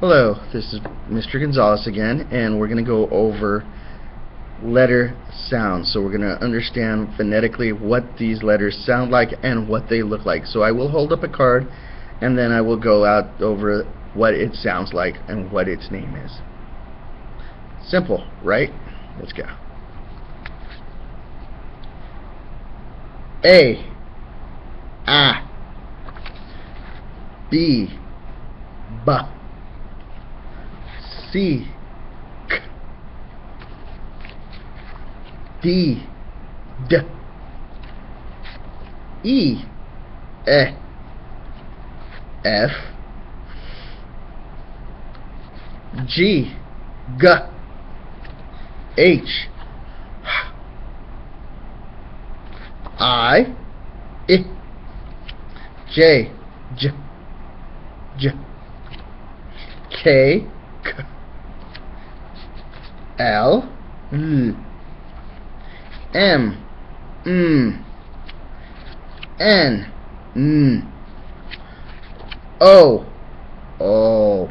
Hello, this is Mr. Gonzalez again, and we're going to go over letter sounds. So we're going to understand phonetically what these letters sound like and what they look like. So I will hold up a card, and then I will go out over what it sounds like and what its name is. Simple, right? Let's go. A, B, B, C, K, D, D, E, F, G, G, H, I, J, J, J, K, K, L, L, M, N, N, O, O,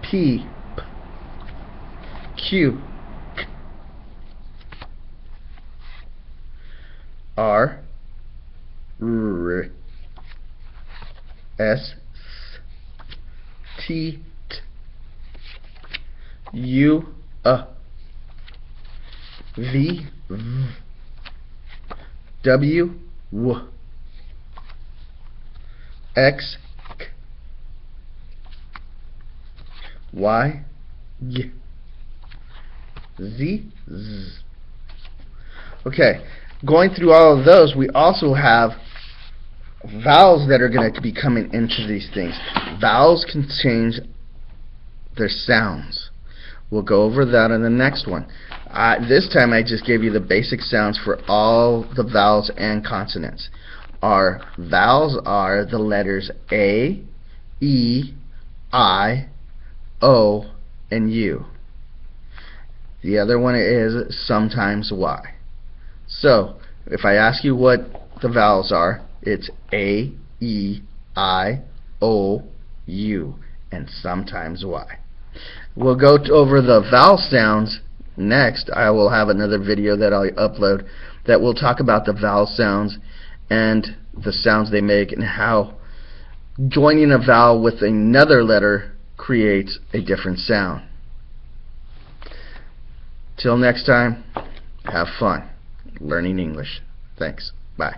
P, P, Q, K, R, R, S, T, T, U, V, V, W, W, X, K, Y, Y, Z, Z. Okay, going through all of those, we also have vowels that are going to be coming into these things. Vowels can change their sounds. We'll go over that in the next one. This time I just gave you the basic sounds for all the vowels and consonants. Our vowels are the letters A, E, I, O, and U. The other one is sometimes Y. So, if I ask you what the vowels are, it's A, E, I, O, U, and sometimes Y. We'll go over the vowel sounds next. I will have another video that I'll upload that will talk about the vowel sounds and the sounds they make and how joining a vowel with another letter creates a different sound. Till next time, have fun learning English. Thanks. Bye.